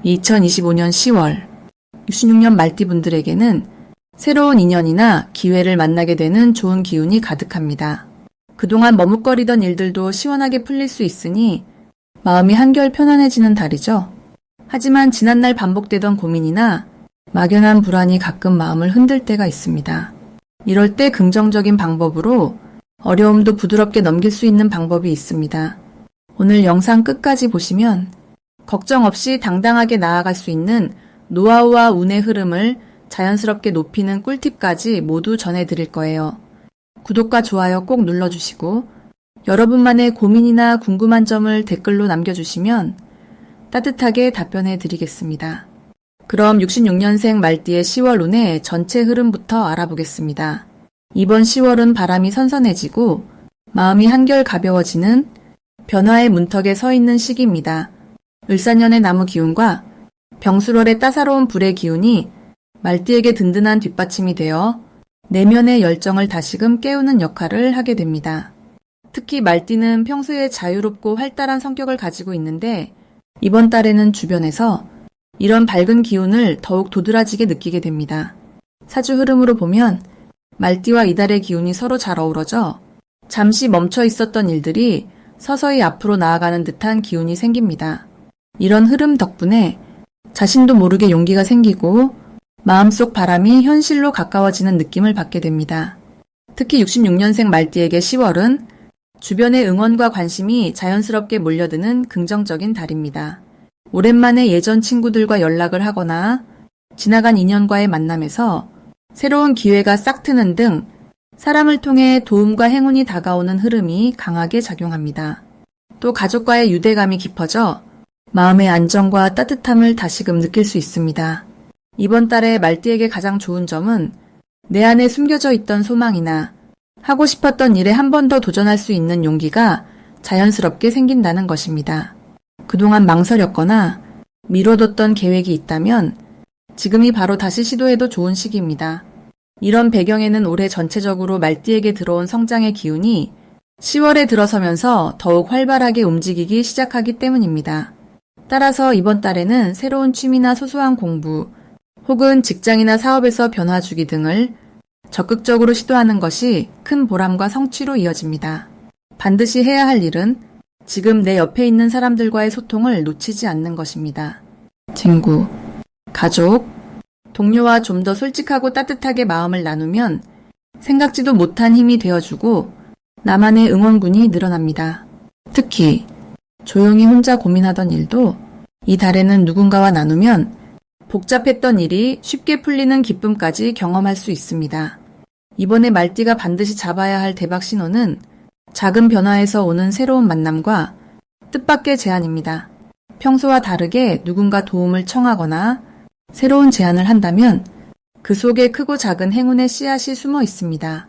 2025년 10월, 66년 말띠분들에게는 새로운 인연이나 기회를 만나게 되는 좋은 기운이 가득합니다. 그동안 머뭇거리던 일들도 시원하게 풀릴 수 있으니 마음이 한결 편안해지는 달이죠. 하지만 지난날 반복되던 고민이나 막연한 불안이 가끔 마음을 흔들 때가 있습니다. 이럴 때 긍정적인 방법으로 어려움도 부드럽게 넘길 수 있는 방법이 있습니다. 오늘 영상 끝까지 보시면 걱정 없이 당당하게 나아갈 수 있는 노하우와 운의 흐름을 자연스럽게 높이는 꿀팁까지 모두 전해드릴 거예요. 구독과 좋아요 꼭 눌러주시고 여러분만의 고민이나 궁금한 점을 댓글로 남겨주시면 따뜻하게 답변해 드리겠습니다. 그럼 66년생 말띠의 10월 운의 전체 흐름부터 알아보겠습니다. 이번 10월은 바람이 선선해지고 마음이 한결 가벼워지는 변화의 문턱에 서 있는 시기입니다. 을사년의 나무 기운과 병술월의 따사로운 불의 기운이 말띠에게 든든한 뒷받침이 되어 내면의 열정을 다시금 깨우는 역할을 하게 됩니다. 특히 말띠는 평소에 자유롭고 활달한 성격을 가지고 있는데 이번 달에는 주변에서 이런 밝은 기운을 더욱 도드라지게 느끼게 됩니다. 사주 흐름으로 보면 말띠와 이달의 기운이 서로 잘 어우러져 잠시 멈춰 있었던 일들이 서서히 앞으로 나아가는 듯한 기운이 생깁니다. 이런 흐름 덕분에 자신도 모르게 용기가 생기고 마음속 바람이 현실로 가까워지는 느낌을 받게 됩니다. 특히 66년생 말띠에게 10월은 주변의 응원과 관심이 자연스럽게 몰려드는 긍정적인 달입니다. 오랜만에 예전 친구들과 연락을 하거나 지나간 인연과의 만남에서 새로운 기회가 싹 트는 등 사람을 통해 도움과 행운이 다가오는 흐름이 강하게 작용합니다. 또 가족과의 유대감이 깊어져 마음의 안정과 따뜻함을 다시금 느낄 수 있습니다. 이번 달에 말띠에게 가장 좋은 점은 내 안에 숨겨져 있던 소망이나 하고 싶었던 일에 한 번 더 도전할 수 있는 용기가 자연스럽게 생긴다는 것입니다. 그동안 망설였거나 미뤄뒀던 계획이 있다면 지금이 바로 다시 시도해도 좋은 시기입니다. 이런 배경에는 올해 전체적으로 말띠에게 들어온 성장의 기운이 10월에 들어서면서 더욱 활발하게 움직이기 시작하기 때문입니다. 따라서 이번 달에는 새로운 취미나 소소한 공부, 혹은 직장이나 사업에서 변화 주기 등을 적극적으로 시도하는 것이 큰 보람과 성취로 이어집니다. 반드시 해야 할 일은 지금 내 옆에 있는 사람들과의 소통을 놓치지 않는 것입니다. 친구, 가족, 동료와 좀 더 솔직하고 따뜻하게 마음을 나누면 생각지도 못한 힘이 되어주고 나만의 응원군이 늘어납니다. 특히 조용히 혼자 고민하던 일도 이 달에는 누군가와 나누면 복잡했던 일이 쉽게 풀리는 기쁨까지 경험할 수 있습니다. 이번에 말띠가 반드시 잡아야 할 대박 신호는 작은 변화에서 오는 새로운 만남과 뜻밖의 제안입니다. 평소와 다르게 누군가 도움을 청하거나 새로운 제안을 한다면 그 속에 크고 작은 행운의 씨앗이 숨어 있습니다.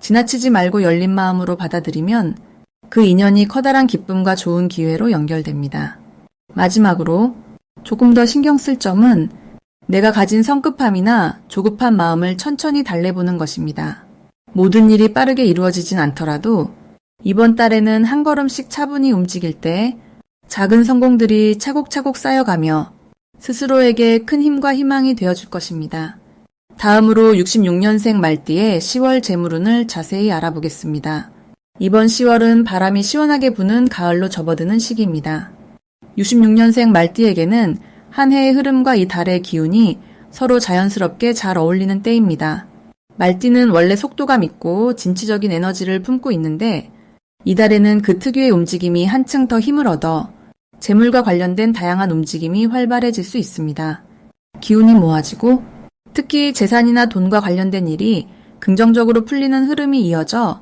지나치지 말고 열린 마음으로 받아들이면 그 인연이 커다란 기쁨과 좋은 기회로 연결됩니다. 마지막으로 조금 더 신경 쓸 점은 내가 가진 성급함이나 조급한 마음을 천천히 달래보는 것입니다. 모든 일이 빠르게 이루어지진 않더라도 이번 달에는 한 걸음씩 차분히 움직일 때 작은 성공들이 차곡차곡 쌓여가며 스스로에게 큰 힘과 희망이 되어줄 것입니다. 다음으로 66년생 말띠의 10월 재물운을 자세히 알아보겠습니다. 이번 10월은 바람이 시원하게 부는 가을로 접어드는 시기입니다. 66년생 말띠에게는 한 해의 흐름과 이 달의 기운이 서로 자연스럽게 잘 어울리는 때입니다. 말띠는 원래 속도감 있고 진취적인 에너지를 품고 있는데 이 달에는 그 특유의 움직임이 한층 더 힘을 얻어 재물과 관련된 다양한 움직임이 활발해질 수 있습니다. 기운이 모아지고 특히 재산이나 돈과 관련된 일이 긍정적으로 풀리는 흐름이 이어져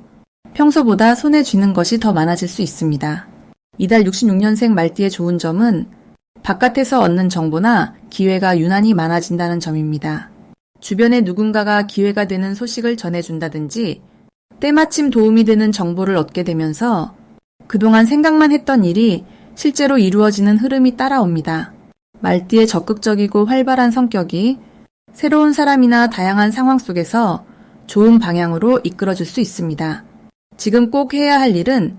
평소보다 손에 쥐는 것이 더 많아질 수 있습니다. 이달 66년생 말띠의 좋은 점은 바깥에서 얻는 정보나 기회가 유난히 많아진다는 점입니다. 주변에 누군가가 기회가 되는 소식을 전해준다든지 때마침 도움이 되는 정보를 얻게 되면서 그동안 생각만 했던 일이 실제로 이루어지는 흐름이 따라옵니다. 말띠의 적극적이고 활발한 성격이 새로운 사람이나 다양한 상황 속에서 좋은 방향으로 이끌어줄 수 있습니다. 지금 꼭 해야 할 일은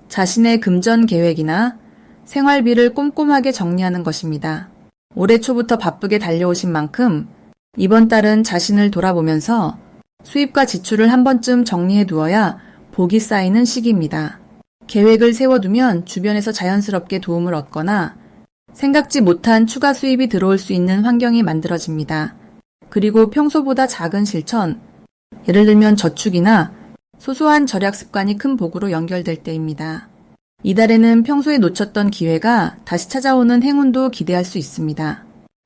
자신의 금전 계획이나 생활비를 꼼꼼하게 정리하는 것입니다. 올해 초부터 바쁘게 달려오신 만큼 이번 달은 자신을 돌아보면서 수입과 지출을 한 번쯤 정리해 두어야 복이 쌓이는 시기입니다. 계획을 세워두면 주변에서 자연스럽게 도움을 얻거나 생각지 못한 추가 수입이 들어올 수 있는 환경이 만들어집니다. 그리고 평소보다 작은 실천, 예를 들면 저축이나 소소한 절약 습관이 큰 복으로 연결될 때입니다. 이달에는 평소에 놓쳤던 기회가 다시 찾아오는 행운도 기대할 수 있습니다.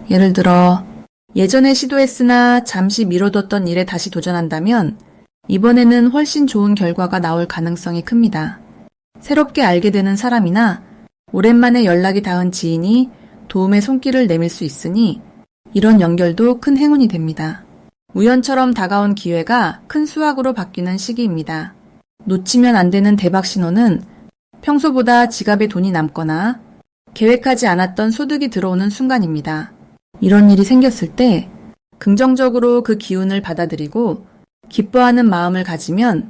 예를 들어 예전에 시도했으나 잠시 미뤄뒀던 일에 다시 도전한다면 이번에는 훨씬 좋은 결과가 나올 가능성이 큽니다. 새롭게 알게 되는 사람이나 오랜만에 연락이 닿은 지인이 도움의 손길을 내밀 수 있으니 이런 연결도 큰 행운이 됩니다. 우연처럼 다가온 기회가 큰 수확으로 바뀌는 시기입니다. 놓치면 안 되는 대박 신호는 평소보다 지갑에 돈이 남거나 계획하지 않았던 소득이 들어오는 순간입니다. 이런 일이 생겼을 때 긍정적으로 그 기운을 받아들이고 기뻐하는 마음을 가지면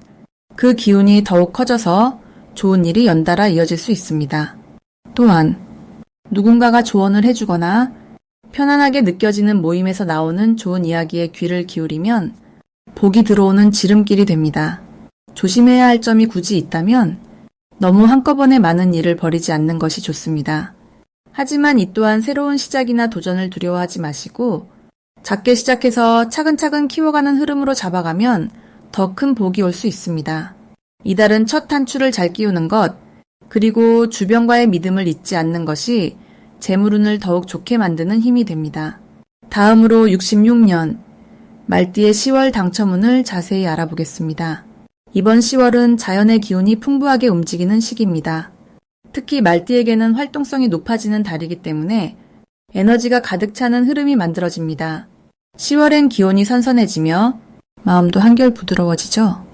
그 기운이 더욱 커져서 좋은 일이 연달아 이어질 수 있습니다. 또한 누군가가 조언을 해주거나 편안하게 느껴지는 모임에서 나오는 좋은 이야기에 귀를 기울이면 복이 들어오는 지름길이 됩니다. 조심해야 할 점이 굳이 있다면 너무 한꺼번에 많은 일을 벌이지 않는 것이 좋습니다. 하지만 이 또한 새로운 시작이나 도전을 두려워하지 마시고 작게 시작해서 차근차근 키워가는 흐름으로 잡아가면 더 큰 복이 올 수 있습니다. 이달은 첫 단추를 잘 끼우는 것, 그리고 주변과의 믿음을 잊지 않는 것이 재물운을 더욱 좋게 만드는 힘이 됩니다. 다음으로 66년 말띠의 10월 당첨운을 자세히 알아보겠습니다. 이번 10월은 자연의 기운이 풍부하게 움직이는 시기입니다. 특히 말띠에게는 활동성이 높아지는 달이기 때문에 에너지가 가득 차는 흐름이 만들어집니다. 10월엔 기온이 선선해지며 마음도 한결 부드러워지죠.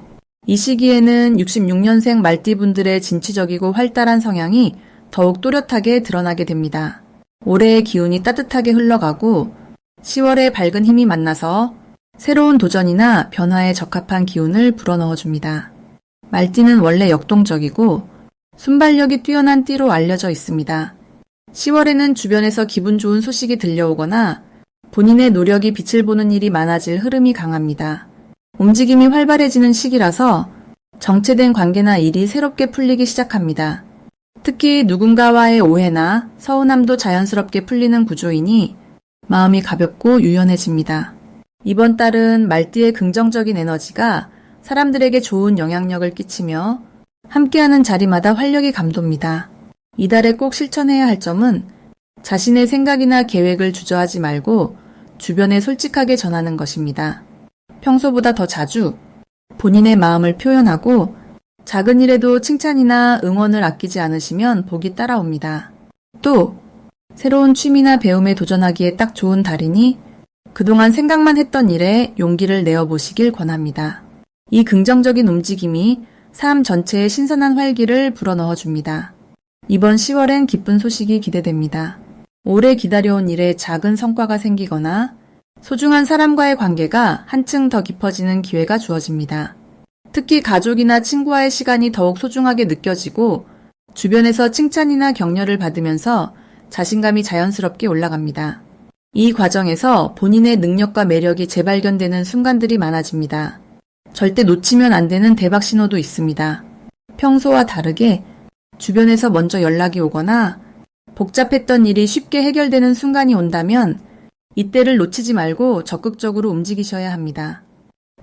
이 시기에는 66년생 말띠분들의 진취적이고 활달한 성향이 더욱 또렷하게 드러나게 됩니다. 올해의 기운이 따뜻하게 흘러가고 10월에 밝은 힘이 만나서 새로운 도전이나 변화에 적합한 기운을 불어넣어줍니다. 말띠는 원래 역동적이고 순발력이 뛰어난 띠로 알려져 있습니다. 10월에는 주변에서 기분 좋은 소식이 들려오거나 본인의 노력이 빛을 보는 일이 많아질 흐름이 강합니다. 움직임이 활발해지는 시기라서 정체된 관계나 일이 새롭게 풀리기 시작합니다. 특히 누군가와의 오해나 서운함도 자연스럽게 풀리는 구조이니 마음이 가볍고 유연해집니다. 이번 달은 말띠의 긍정적인 에너지가 사람들에게 좋은 영향력을 끼치며 함께하는 자리마다 활력이 감돕니다. 이달에 꼭 실천해야 할 점은 자신의 생각이나 계획을 주저하지 말고 주변에 솔직하게 전하는 것입니다. 평소보다 더 자주 본인의 마음을 표현하고 작은 일에도 칭찬이나 응원을 아끼지 않으시면 복이 따라옵니다. 또 새로운 취미나 배움에 도전하기에 딱 좋은 달이니 그동안 생각만 했던 일에 용기를 내어보시길 권합니다. 이 긍정적인 움직임이 삶 전체에 신선한 활기를 불어넣어줍니다. 이번 10월엔 기쁜 소식이 기대됩니다. 오래 기다려온 일에 작은 성과가 생기거나 소중한 사람과의 관계가 한층 더 깊어지는 기회가 주어집니다. 특히 가족이나 친구와의 시간이 더욱 소중하게 느껴지고 주변에서 칭찬이나 격려를 받으면서 자신감이 자연스럽게 올라갑니다. 이 과정에서 본인의 능력과 매력이 재발견되는 순간들이 많아집니다. 절대 놓치면 안 되는 대박 신호도 있습니다. 평소와 다르게 주변에서 먼저 연락이 오거나 복잡했던 일이 쉽게 해결되는 순간이 온다면 이때를 놓치지 말고 적극적으로 움직이셔야 합니다.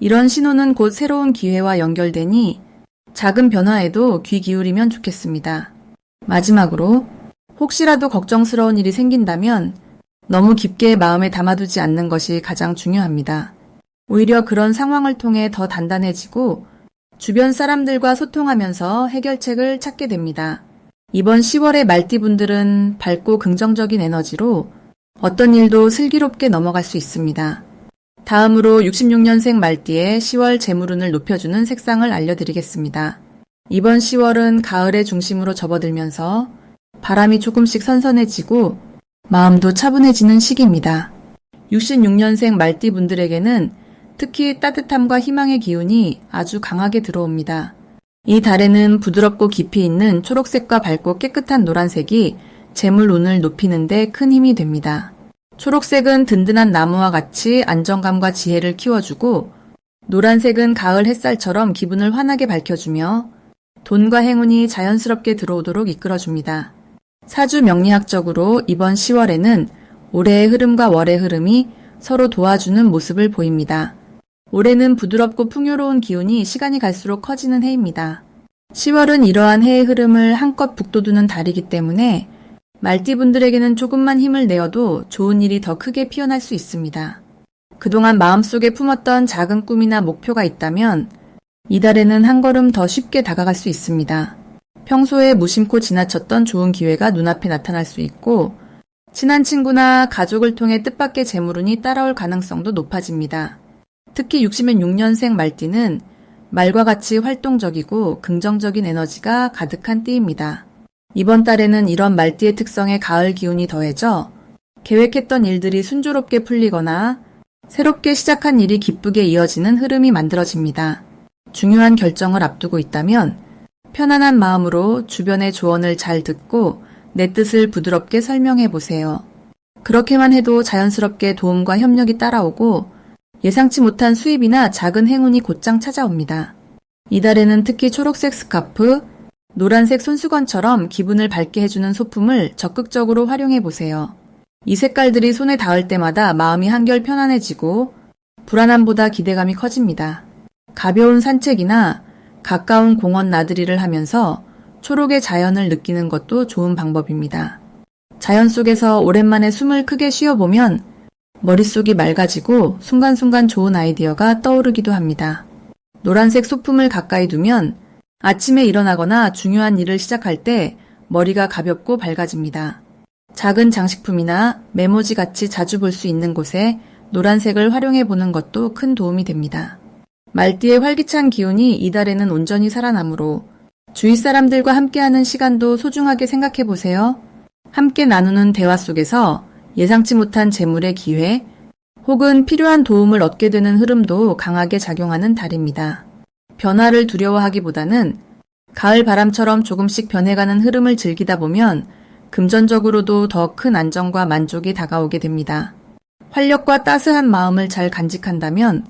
이런 신호는 곧 새로운 기회와 연결되니 작은 변화에도 귀 기울이면 좋겠습니다. 마지막으로 혹시라도 걱정스러운 일이 생긴다면 너무 깊게 마음에 담아두지 않는 것이 가장 중요합니다. 오히려 그런 상황을 통해 더 단단해지고 주변 사람들과 소통하면서 해결책을 찾게 됩니다. 이번 10월의 말띠분들은 밝고 긍정적인 에너지로 어떤 일도 슬기롭게 넘어갈 수 있습니다. 다음으로 66년생 말띠의 10월 재물운을 높여주는 색상을 알려드리겠습니다. 이번 10월은 가을의 중심으로 접어들면서 바람이 조금씩 선선해지고 마음도 차분해지는 시기입니다. 66년생 말띠분들에게는 특히 따뜻함과 희망의 기운이 아주 강하게 들어옵니다. 이 달에는 부드럽고 깊이 있는 초록색과 밝고 깨끗한 노란색이 재물운을 높이는 데 큰 힘이 됩니다. 초록색은 든든한 나무와 같이 안정감과 지혜를 키워주고, 노란색은 가을 햇살처럼 기분을 환하게 밝혀주며 돈과 행운이 자연스럽게 들어오도록 이끌어줍니다. 사주 명리학적으로 이번 10월에는 올해의 흐름과 월의 흐름이 서로 도와주는 모습을 보입니다. 올해는 부드럽고 풍요로운 기운이 시간이 갈수록 커지는 해입니다. 10월은 이러한 해의 흐름을 한껏 북돋우는 달이기 때문에 말띠분들에게는 조금만 힘을 내어도 좋은 일이 더 크게 피어날 수 있습니다. 그동안 마음속에 품었던 작은 꿈이나 목표가 있다면 이달에는 한 걸음 더 쉽게 다가갈 수 있습니다. 평소에 무심코 지나쳤던 좋은 기회가 눈앞에 나타날 수 있고, 친한 친구나 가족을 통해 뜻밖의 재물운이 따라올 가능성도 높아집니다. 특히 66년생 말띠는 말과 같이 활동적이고 긍정적인 에너지가 가득한 띠입니다. 이번 달에는 이런 말띠의 특성에 가을 기운이 더해져 계획했던 일들이 순조롭게 풀리거나 새롭게 시작한 일이 기쁘게 이어지는 흐름이 만들어집니다. 중요한 결정을 앞두고 있다면 편안한 마음으로 주변의 조언을 잘 듣고 내 뜻을 부드럽게 설명해 보세요. 그렇게만 해도 자연스럽게 도움과 협력이 따라오고 예상치 못한 수입이나 작은 행운이 곧장 찾아옵니다. 이달에는 특히 초록색 스카프, 노란색 손수건처럼 기분을 밝게 해주는 소품을 적극적으로 활용해 보세요. 이 색깔들이 손에 닿을 때마다 마음이 한결 편안해지고 불안함보다 기대감이 커집니다. 가벼운 산책이나 가까운 공원 나들이를 하면서 초록의 자연을 느끼는 것도 좋은 방법입니다. 자연 속에서 오랜만에 숨을 크게 쉬어보면 머릿속이 맑아지고 순간순간 좋은 아이디어가 떠오르기도 합니다. 노란색 소품을 가까이 두면 아침에 일어나거나 중요한 일을 시작할 때 머리가 가볍고 밝아집니다. 작은 장식품이나 메모지 같이 자주 볼 수 있는 곳에 노란색을 활용해 보는 것도 큰 도움이 됩니다. 말띠의 활기찬 기운이 이달에는 온전히 살아나므로 주위 사람들과 함께하는 시간도 소중하게 생각해 보세요. 함께 나누는 대화 속에서 예상치 못한 재물의 기회 혹은 필요한 도움을 얻게 되는 흐름도 강하게 작용하는 달입니다. 변화를 두려워하기보다는 가을 바람처럼 조금씩 변해가는 흐름을 즐기다 보면 금전적으로도 더 큰 안정과 만족이 다가오게 됩니다. 활력과 따스한 마음을 잘 간직한다면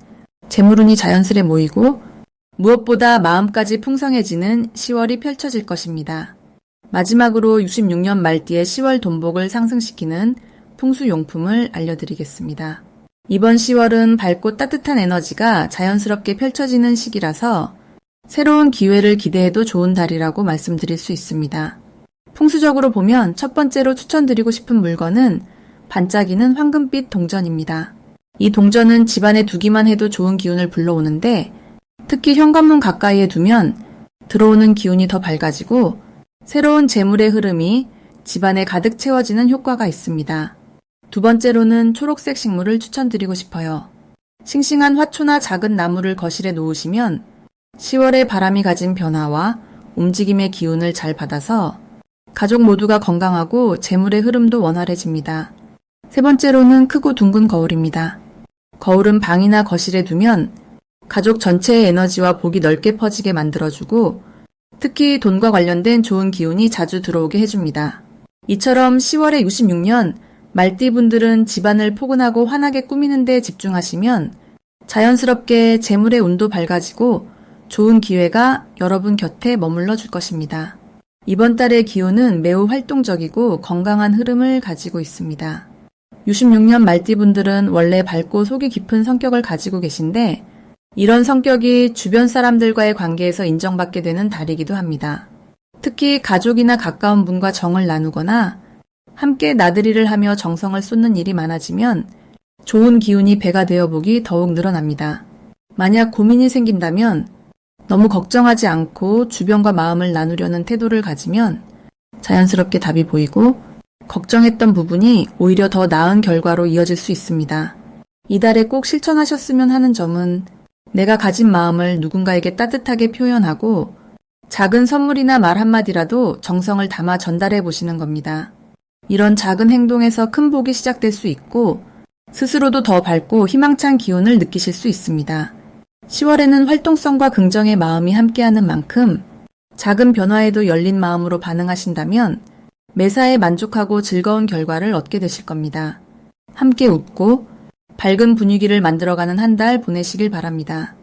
재물운이 자연스레 모이고 무엇보다 마음까지 풍성해지는 10월이 펼쳐질 것입니다. 마지막으로 66년 말띠의 10월 돈복을 상승시키는 풍수용품을 알려드리겠습니다. 이번 10월은 밝고 따뜻한 에너지가 자연스럽게 펼쳐지는 시기라서 새로운 기회를 기대해도 좋은 달이라고 말씀드릴 수 있습니다. 풍수적으로 보면 첫 번째로 추천드리고 싶은 물건은 반짝이는 황금빛 동전입니다. 이 동전은 집안에 두기만 해도 좋은 기운을 불러오는데 특히 현관문 가까이에 두면 들어오는 기운이 더 밝아지고 새로운 재물의 흐름이 집안에 가득 채워지는 효과가 있습니다. 두 번째로는 초록색 식물을 추천드리고 싶어요. 싱싱한 화초나 작은 나무를 거실에 놓으시면 10월의 바람이 가진 변화와 움직임의 기운을 잘 받아서 가족 모두가 건강하고 재물의 흐름도 원활해집니다. 세 번째로는 크고 둥근 거울입니다. 거울은 방이나 거실에 두면 가족 전체의 에너지와 복이 넓게 퍼지게 만들어주고 특히 돈과 관련된 좋은 기운이 자주 들어오게 해줍니다. 이처럼 10월에 66년 말띠분들은 집안을 포근하고 환하게 꾸미는 데 집중하시면 자연스럽게 재물의 운도 밝아지고 좋은 기회가 여러분 곁에 머물러 줄 것입니다. 이번 달의 기운은 매우 활동적이고 건강한 흐름을 가지고 있습니다. 66년 말띠분들은 원래 밝고 속이 깊은 성격을 가지고 계신데 이런 성격이 주변 사람들과의 관계에서 인정받게 되는 달이기도 합니다. 특히 가족이나 가까운 분과 정을 나누거나 함께 나들이를 하며 정성을 쏟는 일이 많아지면 좋은 기운이 배가 되어보기 더욱 늘어납니다. 만약 고민이 생긴다면 너무 걱정하지 않고 주변과 마음을 나누려는 태도를 가지면 자연스럽게 답이 보이고 걱정했던 부분이 오히려 더 나은 결과로 이어질 수 있습니다. 이달에 꼭 실천하셨으면 하는 점은 내가 가진 마음을 누군가에게 따뜻하게 표현하고 작은 선물이나 말 한마디라도 정성을 담아 전달해 보시는 겁니다. 이런 작은 행동에서 큰 복이 시작될 수 있고 스스로도 더 밝고 희망찬 기운을 느끼실 수 있습니다. 10월에는 활동성과 긍정의 마음이 함께하는 만큼 작은 변화에도 열린 마음으로 반응하신다면 매사에 만족하고 즐거운 결과를 얻게 되실 겁니다. 함께 웃고 밝은 분위기를 만들어가는 한 달 보내시길 바랍니다.